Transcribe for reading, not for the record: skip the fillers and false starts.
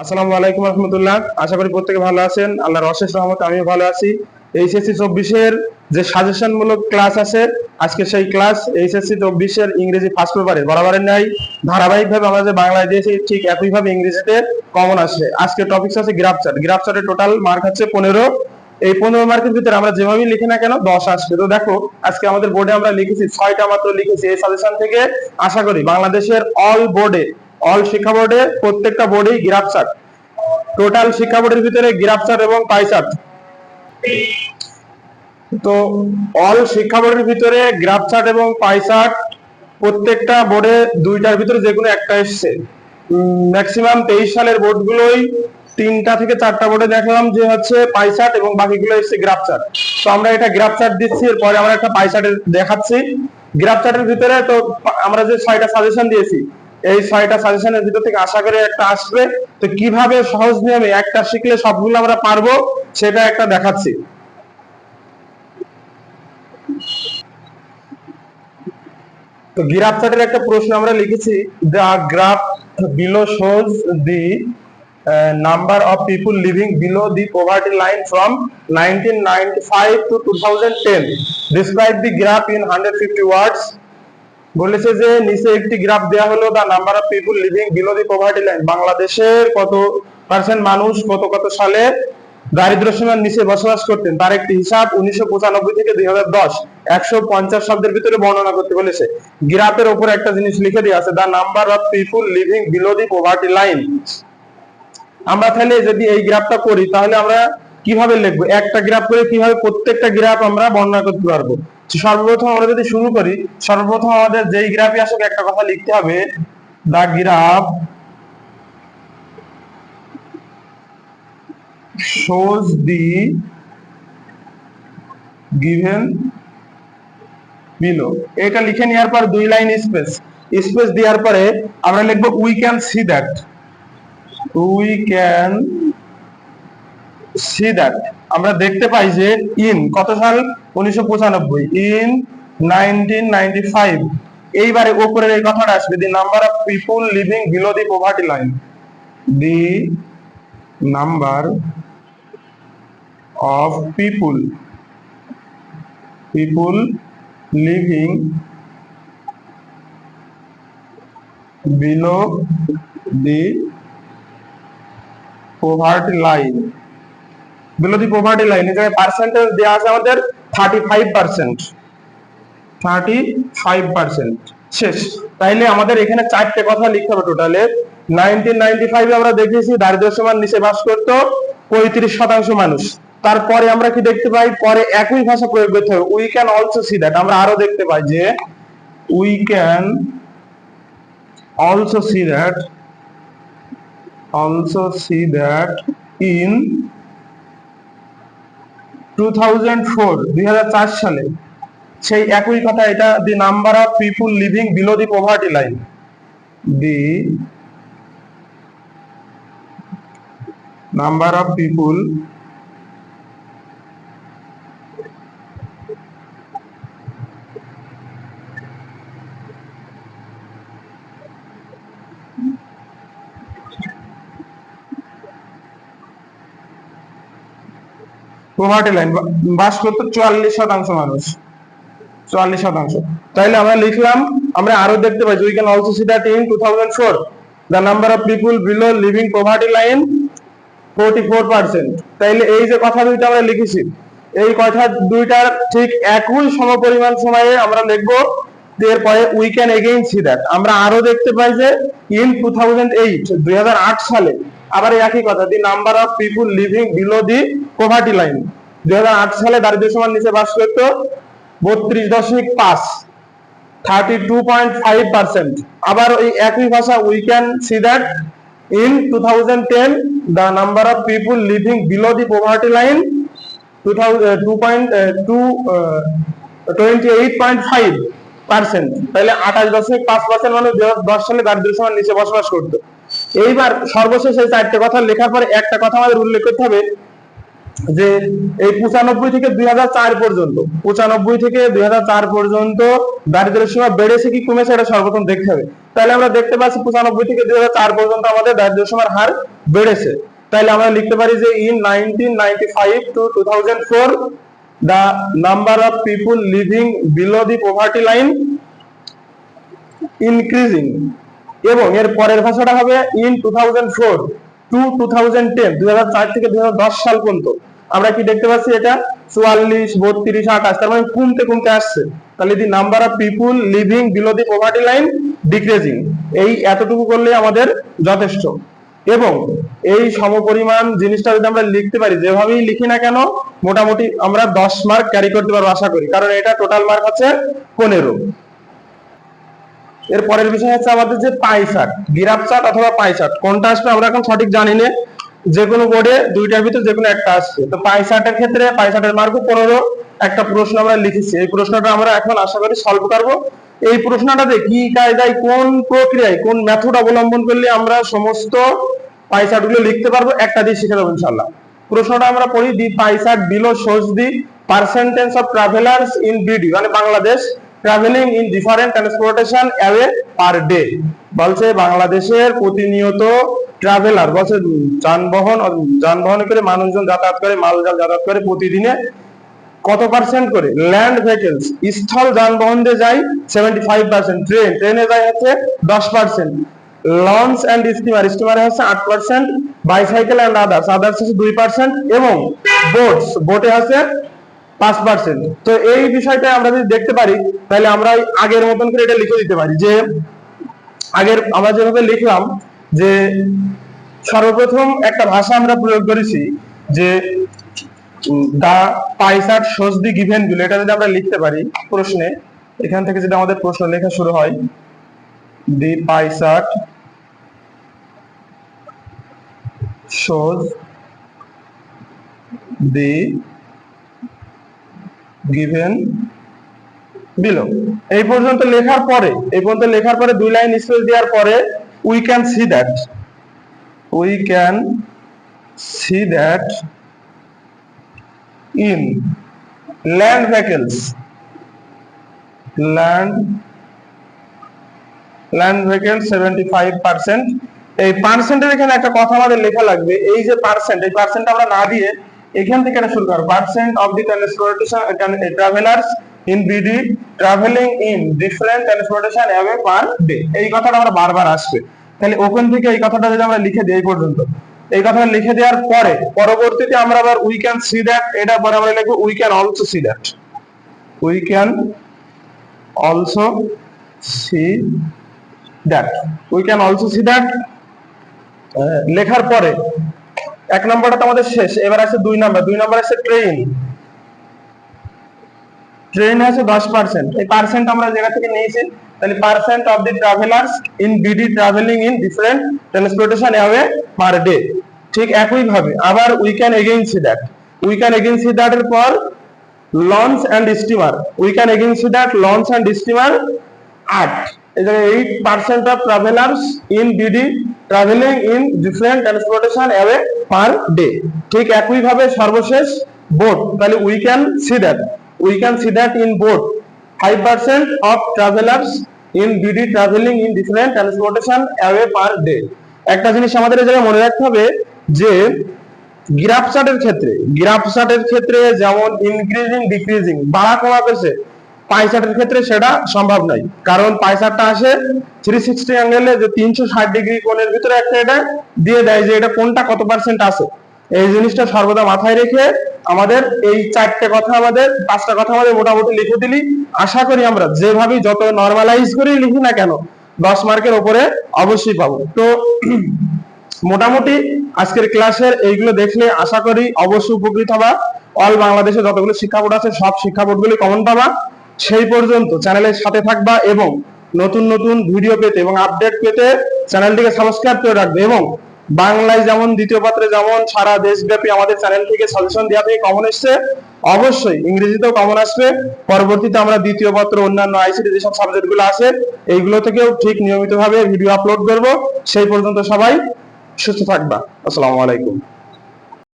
আসসালামু আলাইকুম রহমতুল্লাহ। আশা করি প্রত্যেকে ভালো আছেন। আল্লাহর অশেষ রহমতে আমিও ভালো আছি। এইচএসসি 24-এর যে সাজেশন মূলক ক্লাস আছে, আজকে সেই ক্লাস এইচএসসি 24-এর ইংরেজি ফার্স্ট পেপারে বরাবরের ন্যায় ধারাবাহিকভাবে আমরা যে বাংলায় দিয়েছি ঠিক একইভাবে ইংরেজিতে কমন আসে। আজকে টপিকস আছে গ্রাফ চার্ট। গ্রাফ চার্টের টোটাল মার্ক হচ্ছে 15। এই 15 মার্কের ভিতরে আমরা যেভাবেই লিখি না কেন 10 আসবে। তো দেখো আজকে আমাদের বোর্ডে আমরা লিখেছি 6টা মাত্র লিখেছি। এই সাজেশন থেকে আশা করি বাংলাদেশের অল শিক্ষা বোর্ডে প্রত্যেকটা বোর্ডেই গ্রাফ চার্ট, টোটাল শিক্ষা বোর্ডের ভিতরে গ্রাফ চার্ট এবং পাই চার্ট। তো অল শিক্ষা বোর্ডের ভিতরে গ্রাফ চার্ট এবং পাই চার্ট প্রত্যেকটা বোর্ডে দুইটার ভিতরে যে কোনো একটা এসছে। ম্যাক্সিমাম 23 সালের বোর্ডগুলোই 3টা থেকে 4টা বোর্ডে দেখলাম যে হচ্ছে পাই চার্ট এবং বাকিগুলো এসছে গ্রাফ চার্ট। তো আমরা এটা গ্রাফ চার্ট দিচ্ছি, এরপরে আমরা একটা পাই চার্ট দেখাচ্ছি। গ্রাফ চার্টের ভিতরে তো আমরা যে 6টা সাজেশন দিয়েছি, এই 6টা সাজেশনের ভিতর থেকে আশা করি একটা আসবে। তো কিভাবে সহজ নিয়মে একটা শিখলে সবগুলো আমরা পারবো সেটা একটা দেখাচ্ছি। তো গ্রাফ চার্টের একটা প্রশ্ন আমরা লিখেছি, the graph below shows the number of people living below the poverty line from 1995 to 2010. Describe the graph in 150 words. বলেছে যে নিচে একটি গ্রাফ দেয়া হলো, the number of people living below the poverty line, বাংলাদেশের কত পার্সেন্ট মানুষ কত কত সালে দারিদ্র সীমার নিচে বসবাস করতেন তার একটি হিসাব 1995 থেকে 2010 150 শব্দের ভিতরে বর্ণনা করতে বলেছে। গ্রাফের উপরে একটা জিনিস লিখে দেওয়া আছে, the number of people living below the poverty line. আমরা তাহলে যদি এই গ্রাফটা করি তাহলে আমরা কিভাবে লিখবো, একটা গ্রাফ করে কিভাবে প্রত্যেকটা গ্রাফ আমরা বর্ণনা করতে পারবো। সর্বপ্রথম আমরা যদি শুরু করি, সর্বপ্রথম আমাদের যেই গ্রাফে আসুক একটা কথা লিখতে হবে, দা graph shows the given below। এটা লিখে নেওয়ার পর 2 লাইন স্পেস দেওয়ার পরে আমরা লিখবো উই ক্যান সি দ্যাট। আমরা দেখতে পাই যে ইন কত সাল 1995, ইন 1995। এইবারে উপরের এই কথাটা আসবে, দি number of people living below the poverty line, the number of people living below the poverty line. Below the poverty line এর জায়গায় পার্সেন্টেজ দেওয়া আছে আমাদের 35%। শেষ। তাইলে আমাদের এখানে 4টে কথা লিখতে হবে টোটালে। 1995 আমরা দেখেছি দারিদ্র সীমার নিচে বাস করত 35% মানুষ। তারপরে আমরা কি দেখতে পাই, পরে একই ভাষা প্রয়োগ করতে হবে, we can also see that. আমরা আরো দেখতে পাই যে we can also see that in 2004 সালে সেই একই কথা, এটা the number of people living below the poverty line, the number of people poverty line বাস করতো 44% মানুষ, 44%। তাইলে আমরা লিখলাম, আমরা আরো দেখতে পাই we can also see that in 2004 the number of people below living poverty line 44%। তাইলে এই যে কথা দুইটা আমরা লিখেছি, এই কথা দুইটার ঠিক একই সমপরিমাণ সময়ে আমরা লিখবো। এরপরে we can again see that, আমরা আরো দেখতে পাই যে ইন 2008 সালে আবার একই কথা, দি number of people living below the poverty line, 2008 সালে দারিদ্র সীমার নিচে বাস করত 32.5, 32.5%। আবার ওই একই ভাষা we can see that in 2010 the number of people living below the poverty line 28.5%। তাহলে 28.5% মানুষ 2010 সালে দারিদ্র সীমার নিচে বসবাস করত। এইবার সর্বশেষ এই 4টে কথা লেখার পরে একটা কথা আমাদের উল্লেখ করতে হবে, যে এই 95 থেকে 2004 পর্যন্ত, 95 থেকে 2004 পর্যন্ত দারিদ্র্য সীমা বেড়েছে কি কমেছে এটা সর্বপ্রথম দেখতে হবে। তাহলে আমরা দেখতে পাচ্ছি 95 থেকে 2004 পর্যন্ত আমাদের দারিদ্র্য সীমার হার বেড়েছে। তাহলে আমরা লিখতে পারি যে in 1995 to 2004 the number of people living below the poverty line increasing, এবং এর পরের ভাষাটা হবে in 2004 to 2010, 2004 থেকে 2010 সাল পর্যন্ত আমরা কি দেখতে পাচ্ছি এটা 44, 32, 28, তার মানে কমতে কমতে আসছে। তাহলে দি number of people living below the poverty line decreasing, এই এতটুকু করলে আমাদের যথেষ্ট। এবং এই সমপরিমাণ জিনিসটা যদি আমরা লিখতে পারি, যেভাবেই লিখি না কেন মোটামুটি আমরা 10 মার্ক ক্যারি করতে পারবো আশা করি, কারণ এটা টোটাল মার্ক আছে 15। এর পরের বিষয় হচ্ছে আমাদের যে পাই চার্ট, গ্রাফ চার্ট অথবা পাই চার্ট কোনটা আসবে আমরা এখন সঠিক জানি না, যে কোনো বোর্ডে দুইটার ভিতর যে কোনো একটা আসছে। তো পাই চার্টের ক্ষেত্রে পাই চার্টের মার্ক 15, একটা প্রশ্ন আমরা লিখেছি, এই প্রশ্নটা আমরা এখন আশা করি সলভ করব। এই প্রশ্নটাতে কি কায়দায় কোন প্রক্রিয়ায় কোন মেথড অবলম্বন করলে আমরা সমস্ত পাই চার্ট গুলো লিখতে পারবো একটা দিয়ে শিখে দেবো ইনশাআল্লাহ। প্রশ্নটা আমরা পড়ি, the pie chart below shows the percentage of travellers in BD, মানে Bangladesh, travelling in different transportation away per day. বলছে বাংলাদেশের প্রতিনিয়ত ট্রাভেলার, বলছে যানবাহন করে মানুষজন যাতায়াত করে, মালজাল যাতায়াত করে প্রতিদিনে কত পার্সেন্ট করে ল্যান্ড ভেহিকলস, স্থল যানবাহন দিয়ে যায় 75%, ট্রেনে যায় হচ্ছে 10%, লঞ্চ এন্ড স্টিমারে হচ্ছে 8%, বাইসাইকেল এন্ড আদার্স হচ্ছে 2%, এবং বোটে হচ্ছে 5%। তো এই বিষয়টা আমরা যদি দেখতে পারি তাহলে আমরা আগের মতন করে এটা লিখে দিতে পারি, যে আগের আমরা যেভাবে লিখলাম যে সর্বপ্রথম একটা ভাষা আমরা প্রয়োগ করেছি যে the pie chart shows the given below, এটা যদি আমরা লিখতে পারি প্রশ্নে, এখান থেকে যদি আমাদের প্রশ্ন লেখা শুরু হয়, the pie chart shows the given below, এই পর্যন্ত লেখার পরে 2 লাইন স্পেস দেওয়ার পরে we can see that in land vehicles 75%, এই পার্সেন্টের এখানে একটা কথা আমাদের লেখা লাগবে, এই যে পার্সেন্ট, এই পার্সেন্ট আমরা না দিয়ে এখান থেকে এটা শুরু করব, percent of the transportation travellers in BD travelling in different transportation away per day, এই কথাটা আমরা বারবার আসবে। তাহলে ওখান থেকে এই কথাটা যদি আমরা লিখে দিই এই পর্যন্ত, এই কথাটা লিখে দেওয়ার পরে পরবর্তীতে আমরা আবার উই ক্যান সি দ্যাট, এটা পরে আমরা লিখব we can also see that, we can also see that, we can also see that লেখার পরে এক নম্বরটা তো আমাদের শেষ, এবার আছে 2 নাম্বার আছে ট্রেন আছে 10%, এই পার্সেন্ট আমরা জায়গা থেকে নিয়েছি, তাহলে percent of the travellers in BD travelling in different transportation away per day. ঠিক একই ভাবে আবার we can again see that এর পর launch and steamer, we can again see that launch and steamer 8, এই জায়গায় 8% of travellers in BD travelling in different transportation away per day. ঠিক একই ভাবে সর্বশেষ বোট, তাহলে we can see that in boat 5% of travelers in BD traveling in different transportation away per day। একটা জিনিস আমাদের এই জায়গায় মনে রাখতে হবে যে গ্রাফ চার্টের ক্ষেত্রে যেমন ইনক্রিজিং ডিক্রিজিং বাড়া কমা পেছে, পাই চার্টের ক্ষেত্রে সেটা সম্ভব নয়, কারণ পাই চার্টটা আসে 360 অ্যাঙ্গেলে, যে 360 ডিগ্রি কোণের ভিতরে একটা এটা দিয়ে দেয় যে এটা কোনটা কত পার্সেন্ট আছে। এই জিনিসটা সর্বদা মাথায় রেখে আমাদের এই 4টে কথা আমাদের 5টা কথা আমাদের মোটামুটি লিখে দিলি, আশা করি আমরা যেভাবে যত নরমালাইজ করে লিখি না কেন 10 মার্কের উপরে অবশ্যই পাবো। তো মোটামুটি আজকের ক্লাসের এইগুলো দেখলে আশা করি অবশ্যই উপকৃত হবা। অল বাংলাদেশে যতগুলো শিক্ষা বোর্ড আছে সব শিক্ষা বোর্ডগুলি কমন পাবা। সেই পর্যন্ত চ্যানেলের সাথে থাকবা এবং নতুন নতুন ভিডিও পেতে এবং আপডেট পেতে চ্যানেলটিকে সাবস্ক্রাইব করে রাখবে। এবং বাংলায় যেমন দ্বিতীয় পত্রে যেমন সারা দেশব্যাপী আমাদের চ্যানেল থেকে সাজেশন দেওয়া থেকে কমন এসছে, অবশ্যই ইংরেজিতেও কমন আসবে। পরবর্তীতে আমরা দ্বিতীয় পত্র অন্যান্য আইসিটি যেসব সাবজেক্টগুলো আছে এইগুলো থেকেও ঠিক নিয়মিতভাবে ভিডিও আপলোড করব। সেই পর্যন্ত সবাই সুস্থ থাকবা। আসসালামু আলাইকুম।